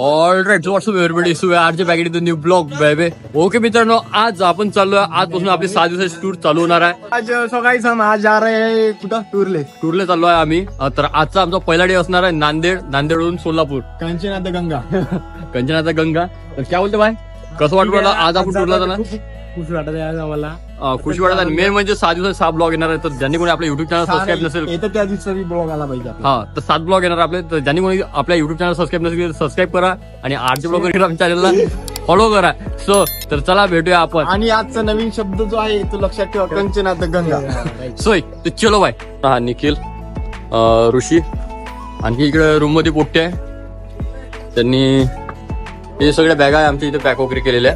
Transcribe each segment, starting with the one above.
Alright, what's up everybody, so आरचे back in the new blog baby. Okay मित्रांनो, आज आपण चाललोय, आजपासून आपली 6 दिवसाची टूर चालू होणार आहे. आज सकाळी हम आज जा रहे हैं कुठं टूरले चाललो आहे आम्ही. तर आजचा आमचा पहिला डे असणार आहे नांदेडवरून सोलापूर, कंचनाता गंगा. तर काय बोलते बाय, कसं वाटतं मला आज आपण टूरला जाणार? खुशी वाटत आहे आम्हाला, खुशी वाटत आहे. मेन म्हणजे 6 दिवसात 6 ब्लॉग येणार आहे. तर ज्यांनी कोणी आपल्या युट्यूब चॅनल सबस्क्राईब नसेल, येतं त्या दिवशी ब्लॉग आला पाहिजे. हा, तर 7 ब्लॉग येणार आपले. तर ज्यांनी कोणी आपल्या युट्यूब चॅनल सबस्क्राईब नसेल, सबस्क्राईब करा आणि आरचे ब्लॉग चॅनलला फॉलो करा. सो तर चला भेटूया आपण. आणि आजचा नवीन शब्द जो आहे तो लक्षात ठेवा, कंचनाता गंगा. सोय तर चलो बाय. हा निखिल, ऋषी, आणखी इकडे रूम मध्ये पोट्टे आहे. त्यांनी हे सगळ्या बॅगा आहे आमच्या इथे पॅक वगैरे केलेल्या.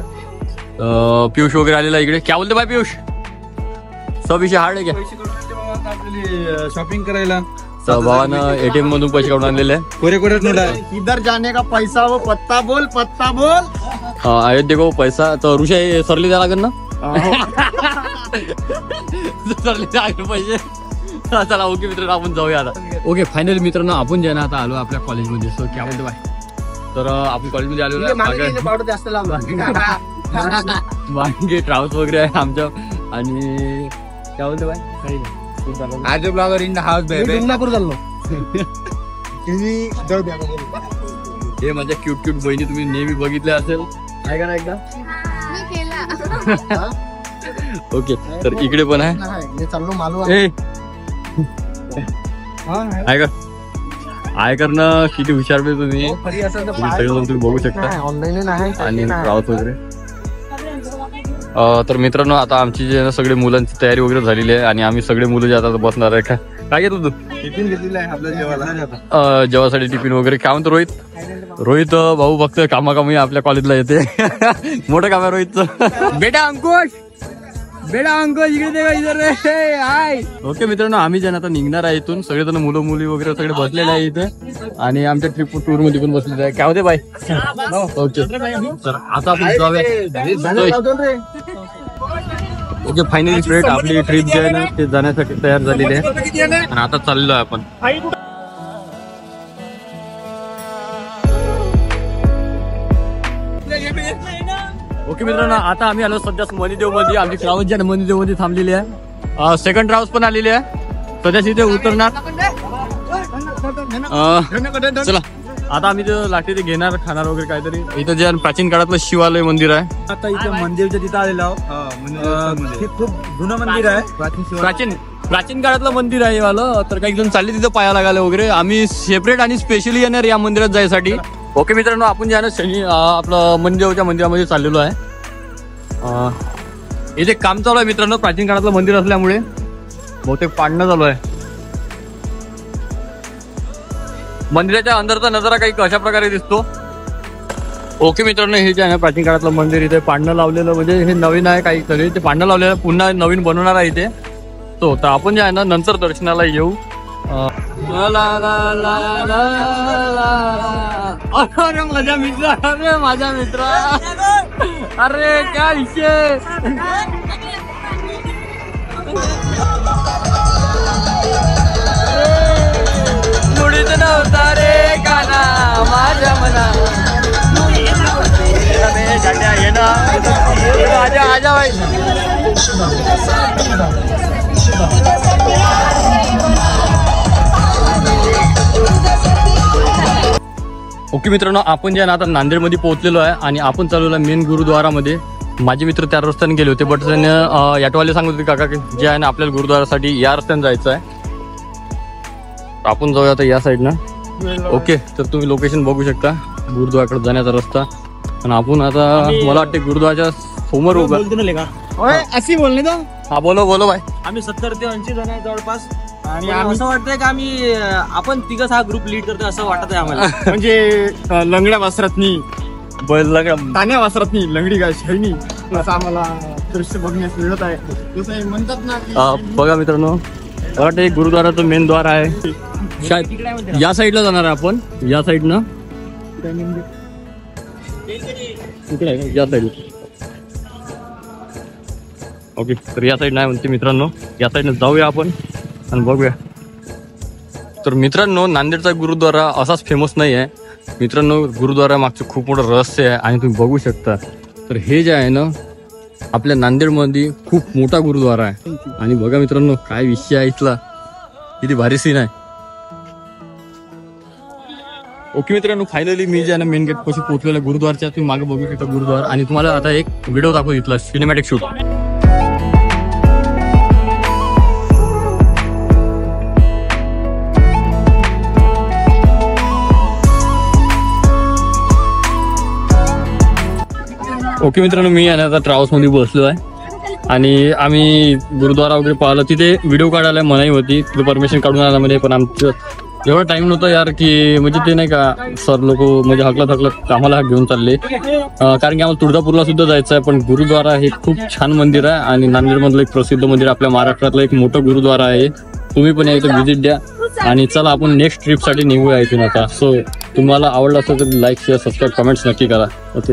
पियुष वगैरे आलेला इकडे. क्या बोलते बाय पियुष, सब विषय हार्ड आहे क्या? शॉपिंग करायला भावानं एटीएम मधून पैसे काढून आणलेले आहे. इधर जाने का पैसा वो पत्ता बोल. आहेत देखो पैसा. तर ऋषी सरली द्या लागेल ना, सरली द्या पैसे. चला ओके मित्रांनो, आपण जाऊया आता. ओके फायनली मित्रांनो, आपण जे ना आता आलो आपल्या कॉलेजमध्ये. सो क्या बोलते बाय. तर आपण कॉलेजमध्ये आलो, जास्त लांब वांगे ट्राव्हल्स वगैरे आहे आमच्या. आणि काय बोलते बाय, आज blogger in the house baby. Indapur चाललो. हे माझ्या क्यूट बहिणी तुम्ही नेहमी बघितल्या असेल, ऐका ना एकदा. ओके, तर इकडे पण आहे. चाललो मालू ऐकर ना, किती हुशार बे तुम्ही. तुम्ही बघू शकता ऑनलाईन आहे. आणि ट्राव्हल्स वगैरे. तर मित्रांनो, आता आमची जे सगळे मुलांची तयारी वगैरे झालेली आहे आणि आम्ही सगळे मुलं जे आता बसणार आहे. काय घेतो तू? टिफिन घेतलेला आहे आपल्या जेवायला, जेवासाठी टिफिन वगैरे. काय म्हणतो रोहित भाऊ फक्त कामाकामी आपल्या कॉलेजला येते. मोठं काम आहे रोहितचं. बेटा अंकुश इकडे दे इधर हाय. ओके मित्रांनो, आम्ही जे आता निघणार आहे इथून. सगळेजण मुलं मुली वगैरे सगळे बसलेले आहे इथे आणि आमच्या ट्रिप टूर मध्ये पण बसलेले आहे. काय होते बाय. ओके, तर आता आपण जाऊया. ओके फायनली फ्रेंड, आपली ट्रिप जी आहे ना ते जाण्यासाठी तयार झालेली आहे आणि आता चाललो आहे आपण. ओके मित्रांनो, आता आम्ही आलो सध्या मणिदेव मध्ये. आमची ट्रॅव्हल्स जी मणिदेव मध्ये थांबलेली आहे. सेकंड ट्रॅव्हल्स पण आलेली आहे. सध्याची इथे उतरणार. चला आता आम्ही लागते ते घेणार, खाणार वगैरे काहीतरी. इथं जे प्राचीन काळातलं शिवालय मंदिर आहे. आता इथे मंदिरच्या तिथं आलेलो आहोत. खूप जुनं मंदिर आहे, प्राचीन काळातलं मंदिर आहे वालं. तर काही जण चालले तिथं पाया लागायला वगैरे. आम्ही सेपरेट आणि स्पेशली येणार या मंदिरात जायसाठी. ओके मित्रांनो, आपण जे आहे ना आपलं मंदिराच्या मंदिरामध्ये चाललेलो आहे. इथे काम चालू आहे मित्रांनो. प्राचीन काळातलं मंदिर असल्यामुळे बहुतेक पाडणं चालू आहे. मंदिराच्या अंदरचा नजारा काही कशा प्रकारे दिसतो. ओके मित्रांनो, हे जे आहे ना प्राचीन काळातलं मंदिर, इथे पाडणं लावलेलं, म्हणजे हे नवीन आहे काही सगळे. ते पाडणं लावलेलं पुन्हा नवीन बनवणार आहे इथे. तो तर आपण जे आहे ना नंतर दर्शनाला येऊ. अरे माझ्या मित्र, अरे क्या विषय. मुडीत नव्हता रे गाना माझ्या मना. ये ना आजा भाई. ओके मित्रांनो, आपण जे आहे ना आता नांदेडमध्ये पोहोचलेलो आहे आणि आपण चालवलो आहे मेन गुरुद्वारामध्ये. माझे मित्र त्या रस्त्याने गेले होते, बट त्याने ऑटोवाले सांगत होते काका जे आहे ना आपल्याला गुरुद्वारासाठी या रस्त्याने जायचं आहे. आपण जाऊया आता या साईडनं. ओके, तर तुम्ही लोकेशन बघू शकता गुरुद्वाराकडे जाण्याचा रस्ता. आणि आपण आता मला वाटते गुरुद्वाराच्या समोर उभा. अशी बोलणे तो. हा बोलो भाई. आम्ही 70 ते 80 जण आहे जवळपास. आणि असं वाटतंय का आम्ही आपण तिघच हा ग्रुप लीड करतोय असं वाटत आहे आम्हाला. म्हणजे लंगड्या वासरातनी तान्या वासरातनी लंगडी गाय शैनी असं आम्हाला दृश्य बघण्यास मिळत आहे. जसं म्हणतात ना, बघा मित्रांनो, मला वाटतं गुरुद्वाराचं मेन द्वार आहे. शायद या साईडला जाणार आहे आपण, या साईडनं. इकडे आहे का? या साईड. ओके, तर या साईड नाही म्हणते मित्रांनो, या साईडनं जाऊया आपण आणि बघूया. तर मित्रांनो, नांदेडचा गुरुद्वारा असाच फेमस नाही आहे मित्रांनो. गुरुद्वारा मागचं खूप मोठं रहस्य आहे आणि तुम्ही बघू शकता. तर हे जे आहे ना, आपल्या नांदेडमध्ये खूप मोठा गुरुद्वारा आहे. आणि बघा मित्रांनो, काय विषय आहे इथला, किती भारी सीन आहे. ओके मित्रांनो, फायनली मी जे आहे ना मेन गेट पाशी पोहोचलेला गुरुद्वारच्या. तुम्ही मागे बघू शकता गुरुद्वारा. आणि तुम्हाला आता एक व्हिडिओ दाखवू इथला सिनेमॅटिक शूट. ओके मित्रांनो, मी आहे ना आता ट्रॅव्हल्समध्ये बसलो आहे आणि आम्ही गुरुद्वारा वगैरे पाहिलं. तिथे व्हिडिओ काढायला मनाई होती, तिथे परमिशन काढून आला म्हणजे, पण आमचं एवढा टाइम नव्हता यार की म्हणजे ते नाही का सर लोक म्हणजे हकलत आम्हाला घेऊन चालले. कारण की आम्हाला तुळजापूरला सुद्धा जायचं आहे. पण गुरुद्वारा हे खूप छान मंदिर आहे आणि नांदेडमधलं एक प्रसिद्ध मंदिर, आपल्या महाराष्ट्रातलं एक मोठं गुरुद्वारा आहे. तुम्ही पण यायचं व्हिजिट द्या. आणि चला आपण नेक्स्ट ट्रिपसाठी निघूया इथून आता. सो तुम्हाला आवडलं असेल तर लाईक शेअर सबस्क्राईब कमेंट्स नक्की करा. ओके.